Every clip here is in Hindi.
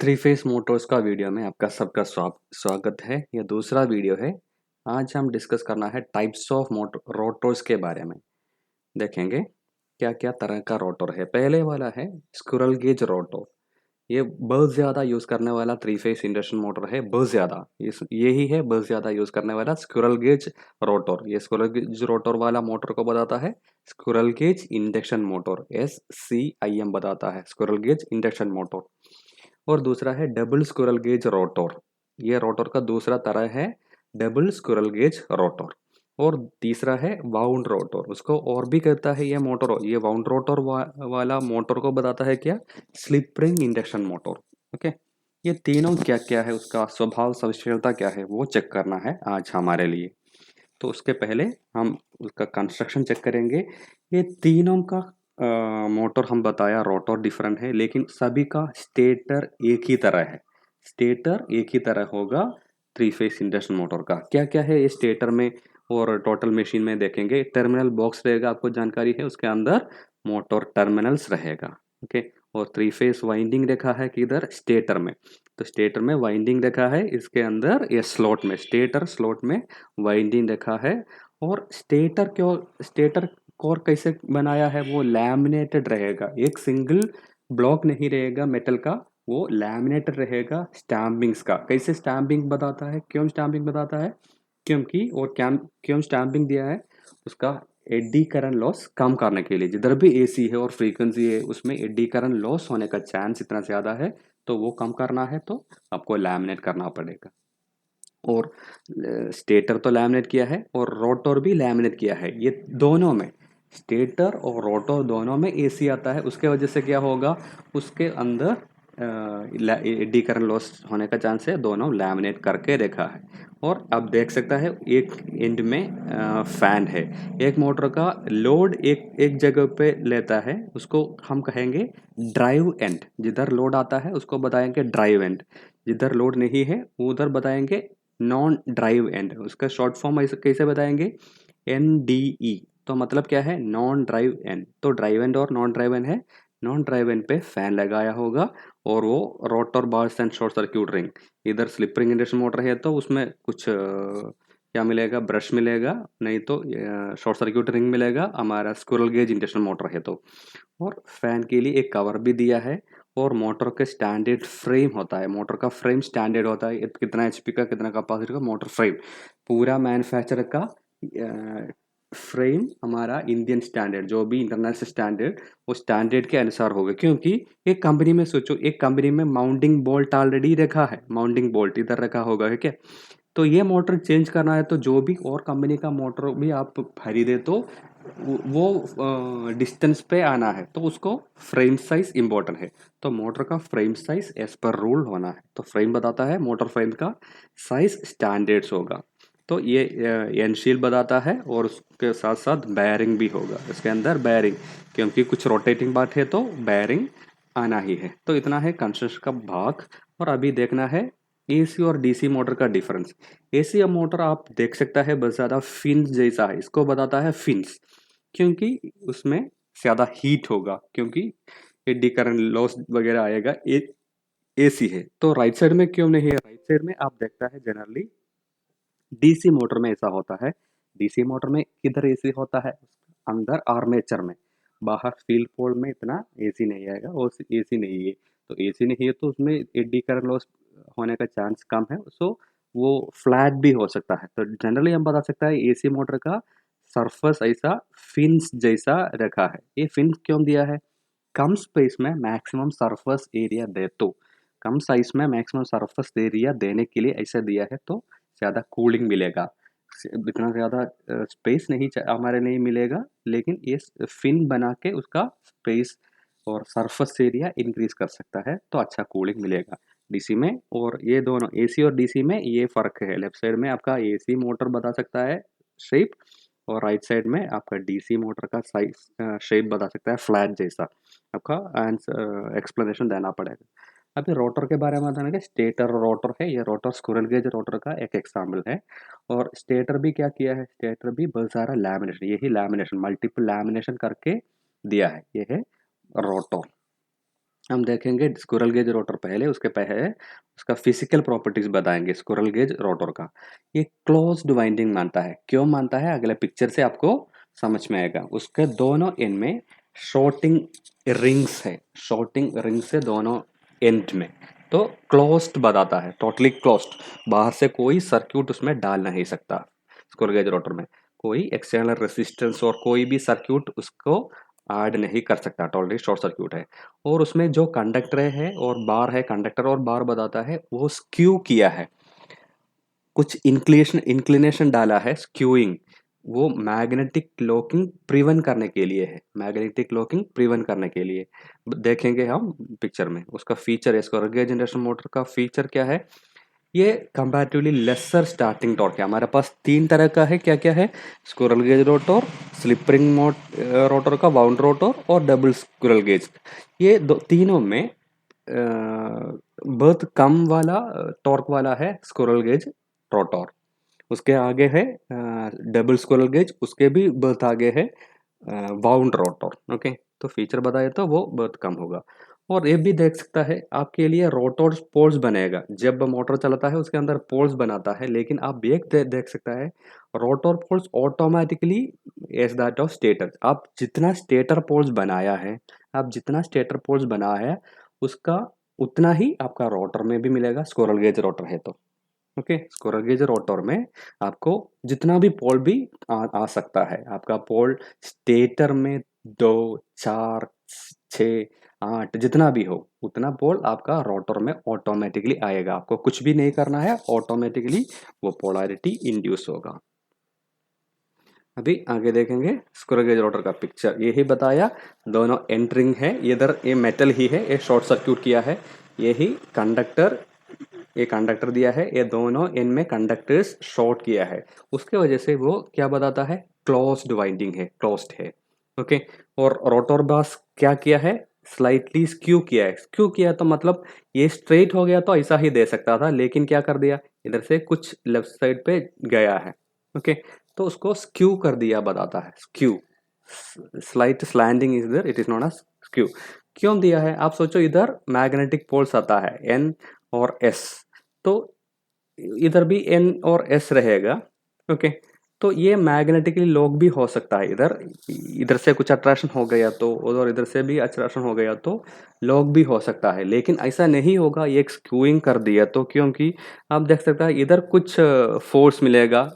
थ्री फेस मोटर्स का वीडियो में आपका सबका स्वागत है। यह दूसरा वीडियो है। आज हम डिस्कस करना है टाइप्स ऑफ मोटर रोटर्स के बारे में। देखेंगे क्या क्या तरह का रोटर है। पहले वाला है स्क्विरल गेज रोटर। ये बहुत ज़्यादा यूज़ करने वाला थ्री फेस इंडक्शन मोटर है। बहुत ज़्यादा यही है बहुत ज़्यादा यूज़ करने वाला स्क्विरल गेज रोटर। ये स्क्विरल गेज रोटर वाला मोटर को बताता है squirrel gauge induction motor, SCIM बताता है स्क्विरल गेज इंडक्शन मोटर। और दूसरा है डबल स्क्विरल गेज रोटर। ये रोटर का दूसरा तरह है डबल स्क्विरल गेज रोटर। और तीसरा है वाउंड रोटर, उसको और भी कहता है ये मोटर। ये वाउंड रोटर वाला मोटर को बताता है क्या, slip ring induction motor. Okay, ये तीनों क्या क्या है, उसका स्वभाव सविशेषता क्या है, वो चेक करना है आज हमारे लिए। तो उसके पहले हम उसका कंस्ट्रक्शन चेक करेंगे। ये तीनों का मोटर हम बताया रोटर डिफरेंट है, लेकिन सभी का स्टेटर एक ही तरह है। स्टेटर एक ही तरह होगा थ्री फेस इंडक्शन मोटर का। क्या क्या है ये स्टेटर में और टोटल मशीन में देखेंगे। टर्मिनल बॉक्स रहेगा, आपको जानकारी है, उसके अंदर मोटर टर्मिनल्स रहेगा। ओके, और थ्री फेस वाइंडिंग देखा है किधर, स्टेटर में। तो स्टेटर में वाइंडिंग देखा है, इसके अंदर ये स्लॉट में, स्टेटर स्लॉट में वाइंडिंग देखा है। और स्टेटर कोर कैसे बनाया है, वो लैमिनेटेड रहेगा। एक सिंगल ब्लॉक नहीं रहेगा मेटल का, वो लैमिनेटेड रहेगा स्टैम्पिंग्स का। कैसे स्टैम्पिंग बताता है, क्यों स्टैम्पिंग बताता है, क्योंकि और क्या क्यों स्टैम्पिंग दिया है, उसका एडी करंट लॉस कम करने के लिए। जिधर भी AC है और फ्रीक्वेंसी है उसमें एडी करंट लॉस होने का चांस इतना ज़्यादा है, तो वो कम करना है तो आपको लैमिनेट करना पड़ेगा। और स्टेटर तो लैमिनेट किया है और रोटर भी लैमिनेट किया है। ये दोनों में, स्टेटर और रोटर दोनों में AC आता है। उसके वजह से क्या होगा, उसके अंदर एडी करंट लॉस होने का चांस है। दोनों लैमिनेट करके देखा है। और अब देख सकता है एक एंड में फैन है। एक मोटर का लोड एक एक जगह पे लेता है, उसको हम कहेंगे ड्राइव एंड। जिधर लोड आता है उसको बताएंगे ड्राइव एंड। जिधर लोड नहीं है उधर बताएंगे नॉन ड्राइव एंड। उसका शॉर्ट फॉर्म ऐसे कैसे बताएंगे, NDE। तो मतलब क्या है, नॉन ड्राइव एंड। तो ड्राइव एंड और नॉन ड्राइव एंड है। नॉन ड्राइव एंड पे फैन लगाया होगा और वो rotor bars and short circuit ring. इधर स्लिप रिंग इंडक्शन मोटर है तो उसमें कुछ क्या मिलेगा, ब्रश मिलेगा, नहीं तो शॉर्ट सर्क्यूट रिंग मिलेगा हमारा स्क्विरल गेज इंडक्शन मोटर है तो। और फैन के लिए एक कवर भी दिया है। और मोटर के स्टैंडर्ड फ्रेम होता है, मोटर का फ्रेम स्टैंडर्ड होता है, कितना HP का कितना कैपेसिटी का मोटर फ्रेम। पूरा मैन्युफैक्चरर का फ्रेम हमारा इंडियन स्टैंडर्ड, जो भी इंटरनेशनल स्टैंडर्ड, वो स्टैंडर्ड के अनुसार होगा। क्योंकि एक कंपनी में सोचो, एक कंपनी में माउंटिंग बोल्ट ऑलरेडी रखा है, माउंटिंग बोल्ट इधर रखा होगा, है क्या। तो ये मोटर चेंज करना है तो जो भी और कंपनी का मोटर भी आप खरीदे तो वो डिस्टेंस पे आना है, तो उसको फ्रेम साइज इंपॉर्टेंट है। तो मोटर का फ्रेम साइज एज पर रूल होना है। तो फ्रेम बताता है मोटर फ्रेम का साइज स्टैंडर्ड्स होगा। तो ये एनशील बताता है और उसके साथ साथ बैरिंग भी होगा इसके अंदर, बैरिंग, क्योंकि कुछ रोटेटिंग पार्ट है तो बैरिंग आना ही है। तो इतना है कंस्ट्रक्शन का भाग। और अभी देखना है AC और DC मोटर का डिफरेंस। AC मोटर आप देख सकता है बस ज़्यादा फिन्स जैसा है, इसको बताता है फिन्स, क्योंकि उसमें ज़्यादा हीट होगा, क्योंकि एडी करंट लॉस वगैरह आएगा। AC है तो राइट साइड में क्यों नहीं है, राइट साइड में आप देखता है जनरली DC मोटर में ऐसा होता है। DC मोटर में किधर AC होता है, अंदर आर्मेचर में। बाहर फील्ड पोल में इतना AC नहीं आएगा, और AC नहीं है। तो AC नहीं है तो उसमें एडी करंट लॉस होने का चांस कम है, सो वो फ्लैट भी हो सकता है। तो जनरली हम बता सकता है AC मोटर का सरफेस ऐसा फिन्स जैसा रखा है। ये फिन्स क्यों दिया है, कम स्पेस में मैक्सिमम सरफेस एरिया दे, तो कम साइज में मैक्सिमम सरफेस एरिया देने के लिए ऐसा दिया है, तो ज़्यादा कूलिंग मिलेगा। इतना ज़्यादा स्पेस नहीं हमारे नहीं मिलेगा, लेकिन ये फिन बना के उसका स्पेस और सरफेस एरिया इंक्रीज कर सकता है, तो अच्छा कूलिंग मिलेगा DC में। और ये दोनों AC और DC में ये फ़र्क है। लेफ्ट साइड में आपका AC मोटर बता सकता है शेप, और राइट साइड में आपका DC मोटर का साइज शेप बता सकता है फ्लैट जैसा। आपका आंसर एक्सप्लेनेशन देना पड़ेगा। अभी रोटर के बारे में बताना, स्टेटर रोटर है। ये रोटर स्क्विरल गेज रोटर का एक एग्जाम्पल है। और स्टेटर भी क्या किया है, स्टेटर भी बहुत सारा लैमिनेशन, यही लैमिनेशन मल्टीपल लैमिनेशन करके दिया है, ये है रोटर। हम देखेंगे स्क्विरल गेज रोटर पहले, उसके पहले उसका फिजिकल प्रॉपर्टीज बताएंगे स्क्विरल गेज रोटर का। ये क्लोज्ड वाइंडिंग मानता है। क्यों मानता है, अगले पिक्चर से आपको समझ में आएगा। उसके दोनों एंड में शॉर्टिंग रिंग्स है, शॉर्टिंग रिंग्स है दोनों एंड में, तो क्लोज्ड बताता है, टोटली क्लोज्ड। बाहर से कोई सर्क्यूट उसमें डाल नहीं सकता। स्क्विरल गेज रोटर में कोई एक्सटर्नल रेसिस्टेंस और कोई भी सर्क्यूट उसको ऐड नहीं कर सकता, टोटली शॉर्ट सर्क्यूट है। और उसमें जो कंडक्टर है और बार है, कंडक्टर और बार बताता है वो स्क्यू किया है, कुछ इंक्लिनेशन डाला है, स्क्यूइंग। वो मैग्नेटिक लॉकिंग प्रिवेंट करने के लिए है, मैग्नेटिक लॉकिंग प्रिवेंट करने के लिए। देखेंगे हम पिक्चर में उसका फीचर है। इसको गेज इंडक्शन मोटर का फीचर क्या है, ये कंपैरेटिवली लेसर स्टार्टिंग टॉर्क है। हमारे पास तीन तरह का है, क्या क्या है, squirrel gauge rotor, slip ring rotor का वाउंड रोटर और डबल स्क्विरल गेज। ये तीनों में बहुत कम वाला टॉर्क वाला है स्क्विरल गेज रोटर। उसके आगे है डबल स्क्विरल गेज, उसके भी बहुत आगे है वाउंड रोटर। ओके, तो फीचर बताए तो वो बहुत कम होगा। और ये भी देख सकता है आपके लिए रोटर पोल्स बनेगा, जब मोटर चलाता है उसके अंदर पोल्स बनाता है, लेकिन आप एक देख सकता है rotor poles automatically as that of stator. आप जितना स्टेटर पोल्स बनाया है, आप जितना स्टेटर पोल्स बनाया है उसका उतना ही आपका रोटर में भी मिलेगा, स्क्विरल गेज रोटर है तो। ओके, स्क्विरल गेज रोटर में आपको जितना भी पोल भी आ सकता है। आपका पोल स्टेटर में 2, 4, 6, 8 जितना भी हो, उतना पोल आपका रोटर में ऑटोमेटिकली आएगा। आपको कुछ भी नहीं करना है, ऑटोमेटिकली वो पोलैरिटी इंड्यूस होगा। अभी आगे देखेंगे स्क्विरल गेज रोटर का पिक्चर। यही बताया, दोनों एंटरिंग है, इधर ये मेटल ही है, ये शॉर्ट सर्क्यूट किया है। यही कंडक्टर, ये कंडक्टर दिया है, ये दोनों इनमें कंडक्टर्स शॉर्ट किया है, उसके वजह से वो क्या बताता है, क्लोज्ड वाइंडिंग है, क्लोज्ड है। ओके, और रोटर बास क्या किया है, स्लाइटली स्क्यू किया है। स्क्यू किया तो मतलब ये स्ट्रेट हो गया तो ऐसा ही दे सकता था, लेकिन क्या कर दिया, इधर से कुछ लेफ्ट साइड पे गया है। ओके, तो उसको स्क्यू कर दिया बताता है, skew, slight slanting is there, it is known as skew. क्यों दिया है, आप सोचो इधर मैग्नेटिक पोल्स आता है एन और एस, तो इधर भी एन और एस रहेगा। ओके, तो ये मैग्नेटिकली लॉक भी हो सकता है, इधर इधर से कुछ अट्रैक्शन हो गया तो, और इधर से भी अट्रैक्शन हो गया तो लॉक भी हो सकता है, लेकिन ऐसा नहीं होगा ये स्क्यूइंग कर दिया तो, क्योंकि आप देख सकते हैं इधर कुछ फोर्स मिलेगा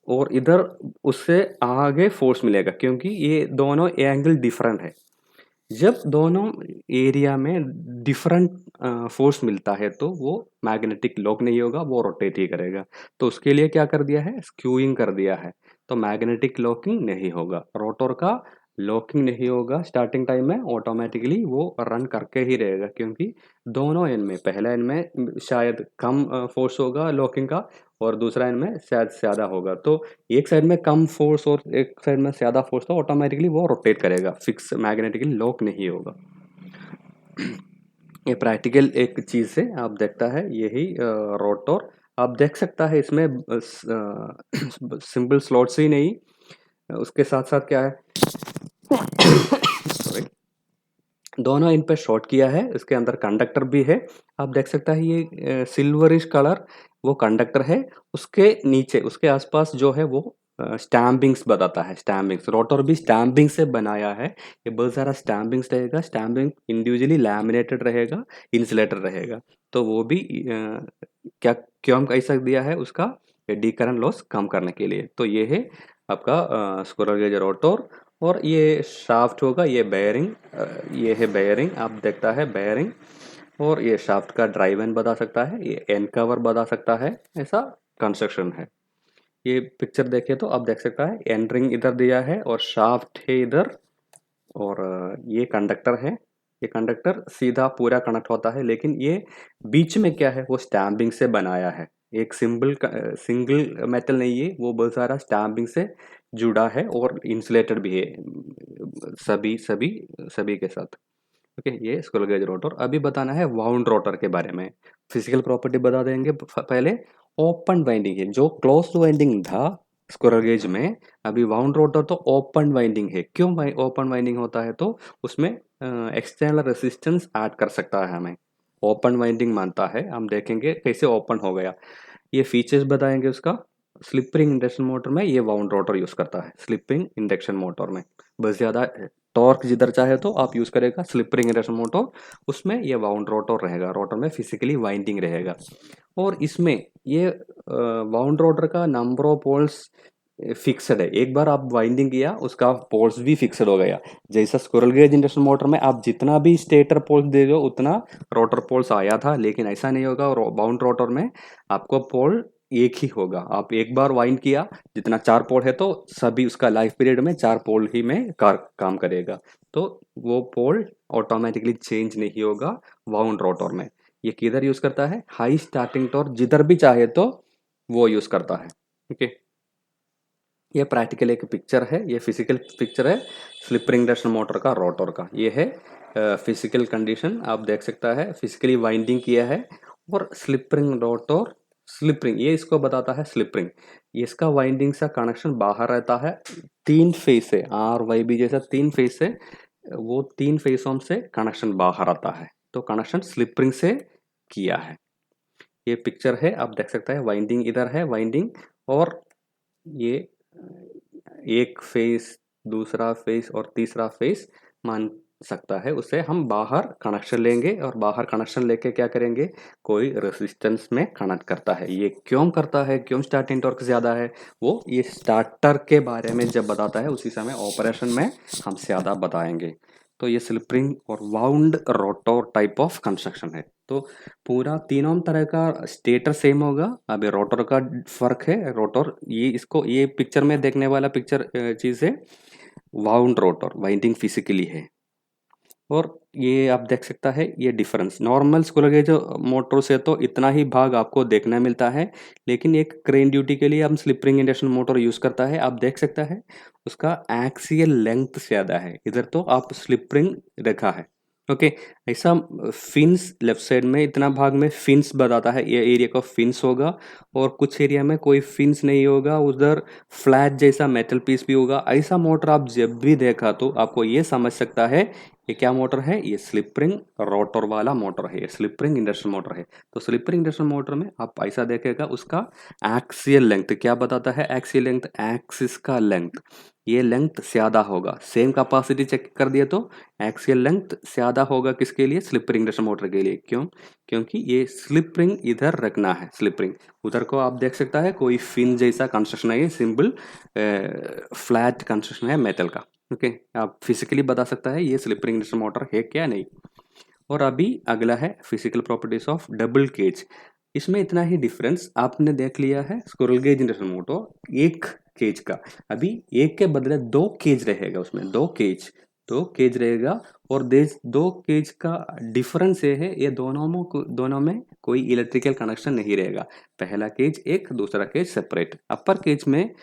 और इधर उससे आगे फोर्स मिलेगा, क्योंकि ये दोनों एंगल डिफरेंट है। जब दोनों एरिया में डिफरेंट फोर्स मिलता है तो वो मैग्नेटिक लॉक नहीं होगा, वो रोटेट ही करेगा। तो उसके लिए क्या कर दिया है, स्क्यूइंग कर दिया है, तो मैग्नेटिक लॉकिंग नहीं होगा, रोटर का लॉकिंग नहीं होगा। स्टार्टिंग टाइम में ऑटोमेटिकली वो रन करके ही रहेगा, क्योंकि दोनों एंड में, पहला एंड में शायद कम फोर्स होगा लॉकिंग का, और दूसरा एंड में शायद ज़्यादा होगा। तो एक साइड में कम फोर्स और एक साइड में ज़्यादा फोर्स, तो ऑटोमेटिकली वो रोटेट करेगा, फिक्स मैग्नेटिकली लॉक नहीं होगा। ये प्रैक्टिकल एक चीज़ से आप देखता है, यही रोटर आप देख सकता है इसमें सिंपल स्लॉट्स ही नहीं, उसके साथ साथ क्या है सॉरी, दोनों इन पे शॉर्ट किया है, इसके अंदर कंडक्टर भी है। आप देख सकता है ये सिल्वरिश कलर वो कंडक्टर है, उसके नीचे उसके आसपास जो है वो स्टैम्पिंग्स बताता है, स्टैम्पिंग्स। रोटर भी स्टैम्पिंग से बनाया है, ये बहुत सारा स्टैम्पिंग्स रहेगा, स्टैम्पिंग इंडिविजुअली लैमिनेटेड रहेगा, इंसुलेटर रहेगा। तो वो भी क्या, क्यों ऐसा दिया है, उसका एडी करंट लॉस कम करने के लिए। तो ये है आपका स्क्विरल गेज रोटर। और ये शाफ्ट होगा, ये बेयरिंग, ये है बेयरिंग, आप देखता है बेयरिंग। और ये शाफ्ट का ड्राइव एंड बता सकता है, ये एंड कवर बता सकता है, ऐसा कंस्ट्रक्शन है। ये पिक्चर देखे तो आप देख सकता है एंड रिंग इधर दिया है और शाफ्ट है इधर, और ये कंडक्टर है, ये कंडक्टर सीधा पूरा कनेक्ट होता है, लेकिन ये बीच में क्या है, वो स्टैम्पिंग से बनाया है, एक सिंगल मेटल नहीं है, वो बहुत सारा स्टैम्पिंग से जुड़ा है और इंसुलेटेड भी है, सभी सभी सभी के साथ। ओके, ये स्क्विरल गेज रोटर। अभी बताना है वाउंड रोटर के बारे में, फिजिकल प्रॉपर्टी बता देंगे पहले। ओपन वाइंडिंग है, जो क्लोज्ड वाइंडिंग था स्क्विरल गेज में। अभी वाउंड रोटर तो ओपन वाइंडिंग है। क्यों ओपन वाइंडिंग होता है? तो उसमें एक्सटर्नल रेसिस्टेंस ऐड कर सकता है हमें, ओपन वाइंडिंग मानता है। हम देखेंगे कैसे ओपन हो गया, ये फीचर्स बताएंगे उसका। स्लिप रिंग इंडक्शन मोटर में ये वाउंड रोटर यूज करता है, स्लिप रिंग इंडक्शन मोटर में बस ज़्यादा टॉर्क जिधर चाहे तो आप यूज करेगा स्लिप रिंग इंडक्शन मोटर, उसमें ये वाउंड रोटर रहेगा, रोटर में फिजिकली वाइंडिंग रहेगा। और इसमें ये वाउंड रोटर का नंबर ऑफ पोल्स फिक्सड है। एक बार आप वाइंडिंग किया उसका पोल्स भी फिक्सड हो गया। जैसा स्क्विरल केज इंडक्शन मोटर में आप जितना भी स्टेटर पोल्स दे दो उतना रोटर पोल्स आया था, लेकिन ऐसा नहीं होगा बाउंड रोटर में। आपको पोल एक ही होगा। आप एक बार वाइंड किया, जितना 4 पोल है तो सभी उसका लाइफ पीरियड में 4 पोल ही में काम करेगा। तो वो पोल ऑटोमेटिकली चेंज नहीं होगा वाउंड रोटर में। ये किधर यूज करता है? हाई स्टार्टिंग टॉर्क जिधर भी चाहे तो वो यूज करता है। ओके, ये प्रैक्टिकल एक पिक्चर है, ये फिजिकल पिक्चर है स्लिप रिंग इंडक्शन मोटर का रोटर का। ये है फिजिकल कंडीशन, आप देख सकता है फिजिकली वाइंडिंग किया है। और slip ring rotor, slip ring ये इसको बताता है स्लिप रिंग। इसका वाइंडिंग से कनेक्शन बाहर रहता है, 3 फेस से आर वाई बी जैसा 3 फेस से, वो 3 फेसों से कनेक्शन बाहर आता है, तो कनेक्शन स्लिप रिंग से किया है। ये पिक्चर है, आप देख सकते हैं वाइंडिंग इधर है वाइंडिंग, और ये एक फेस, दूसरा फेस और तीसरा फेस मान सकता है। उसे हम बाहर कनेक्शन लेंगे और बाहर कनेक्शन लेके क्या करेंगे, कोई रेसिस्टेंस में कनेक्ट करता है। ये क्यों करता है, क्यों स्टार्टिंग टॉर्क ज्यादा है, वो ये स्टार्टर के बारे में जब बताता है उसी समय ऑपरेशन में हम ज्यादा बताएंगे। तो ये स्लिप रिंग और wound rotor type of construction है। तो पूरा तीनों तरह का स्टेटर सेम होगा। अभी रोटर का फर्क है, रोटर ये इसको ये पिक्चर में देखने वाला पिक्चर चीज है वाउंड रोटर, वाइंडिंग फिजिकली है। और ये आप देख सकता है ये difference normal squirrel cage motor से तो इतना ही भाग आपको देखने मिलता है, लेकिन एक क्रेन ड्यूटी के लिए हम slip ring induction motor use करता है। आप देख सकता है उसका एक्सियल लेंथ ज्यादा है, इधर तो आप स्लिप रिंग रखा है। ओके, ऐसा फिन्स लेफ्ट साइड में इतना भाग में फिन्स बताता है, ये एरिया का फिन्स होगा। और कुछ एरिया में कोई फिन्स नहीं होगा, उधर फ्लैट जैसा मेटल पीस भी होगा। ऐसा मोटर आप जब भी देखा तो आपको ये समझ सकता है ये क्या मोटर है, ये स्लिप रिंग रोटर वाला मोटर है, ये स्लिप रिंग इंडक्शन मोटर है। तो स्लिप रिंग इंडक्शन मोटर में आप ऐसा देखेगा उसका एक्सियल लेंथ क्या बताता है, एक्सियल लेंथ एक्सिस का लेंथ, ये लेंथ ज्यादा होगा। सेम कैपेसिटी चेक कर दिया तो एक्सियल लेंथ ज्यादा होगा किसके लिए, स्लिप रिंग इंडक्शन मोटर के लिए। क्यों? क्योंकि ये स्लिप रिंग इधर रखना है, स्लिप रिंग उधर को आप देख सकता है कोई फिन जैसा कंस्ट्रक्शन है, ये सिंपल फ्लैट कंस्ट्रक्शन है मेटल का। ओके, आप फिजिकली बता सकता है ये स्लिप रिंग इंडक्शन मोटर है क्या नहीं। और अभी अगला है physical properties of double cage. इसमें इतना ही डिफरेंस आपने देख लिया है स्क्विरल केज इंडक्शन मोटर एक केज का, अभी एक के बदले 2 केज रहेगा, उसमें 2 केज रहेगा। और देश 2 केज का डिफरेंस ये है, ये दोनों में कोई इलेक्ट्रिकल कनेक्शन नहीं रहेगा। पहला केज एक, दूसरा केज सेपरेट। अपर केज में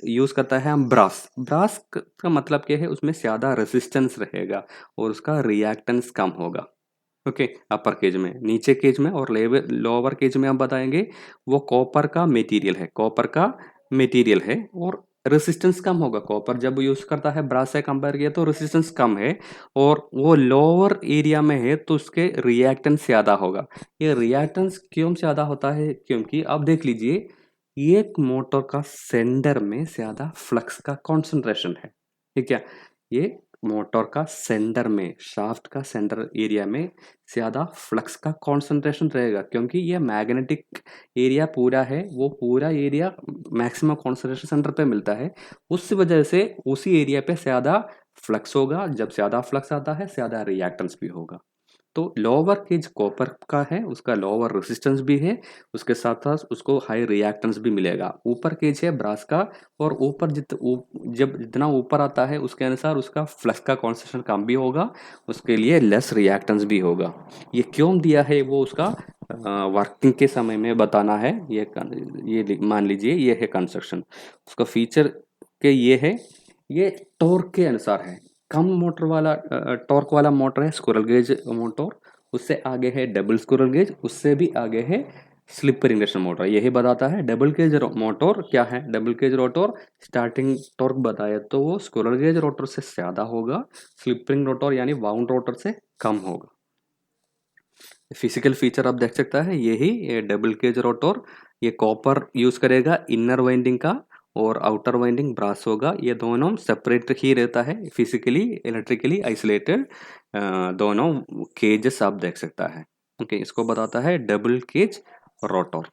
यूज करता है हम ब्रास। ब्रास का मतलब क्या है, उसमें ज्यादा रेजिस्टेंस रहेगा और उसका रिएक्टेंस कम होगा। ओके, अपर केज में, नीचे केज में और लोअर केज में हम बताएंगे वो कॉपर का मटेरियल है, कॉपर का मटेरियल है और रेसिस्टेंस कम होगा। कॉपर जब यूज करता है ब्रास से कंपेयर किया तो रेसिस्टेंस कम है, और वो लोअर एरिया में है तो उसके रिएक्टेंस ज्यादा होगा। ये रिएक्टेंस क्यों ज्यादा होता है, क्योंकि आप देख लीजिए एक मोटर का सेंटर में ज्यादा फ्लक्स का कॉन्सेंट्रेशन है, ठीक है। ये मोटर का सेंटर में, शाफ्ट का सेंटर एरिया में ज्यादा फ्लक्स का कॉन्सेंट्रेशन रहेगा, क्योंकि ये मैग्नेटिक एरिया पूरा है, वो पूरा एरिया मैक्सिमम कॉन्सेंट्रेशन सेंटर पे मिलता है। उस वजह से उसी एरिया पे ज्यादा फ्लक्स होगा, जब ज्यादा फ्लक्स आता है ज्यादा रिएक्टेंस भी होगा। तो लोअर केज कॉपर का है, उसका लोअर रेजिस्टेंस भी है, उसके साथ साथ उसको हाई रिएक्टेंस भी मिलेगा। ऊपर केज है ब्रास का, और ऊपर जब जितना ऊपर आता है उसके अनुसार उसका फ्लक्स का कॉन्सेंट्रेशन कम भी होगा, उसके लिए लेस रिएक्टेंस भी होगा। ये क्यों दिया है वो उसका वर्किंग के समय में बताना है। ये मान लीजिए ये है कंस्ट्रक्शन, उसका फीचर के ये है, ये टॉर्क के अनुसार है। कम मोटर वाला टॉर्क वाला मोटर है स्क्विरल गेज मोटर, उससे आगे है डबल स्क्विरल गेज, उससे भी आगे है स्लिप रिंग इंडक्शन मोटर यही बताता है। डबल केज मोटर क्या है? Double cage rotor starting torque बताया तो वो स्क्विरल केज रोटर से ज़्यादा होगा, स्लिप रिंग रोटर यानी वाउंड रोटर से कम होगा। फिजिकल फीचर आप देख सकता है यही, ये डबल केज रोटर, ये कॉपर यूज करेगा इनर वाइंडिंग का और आउटर वाइंडिंग ब्रास होगा। ये दोनों सेपरेट ही रहता है, फिजिकली इलेक्ट्रिकली आइसोलेटेड दोनों केजेस आप देख सकता है। ओके, इसको बताता है डबल केज रोटर।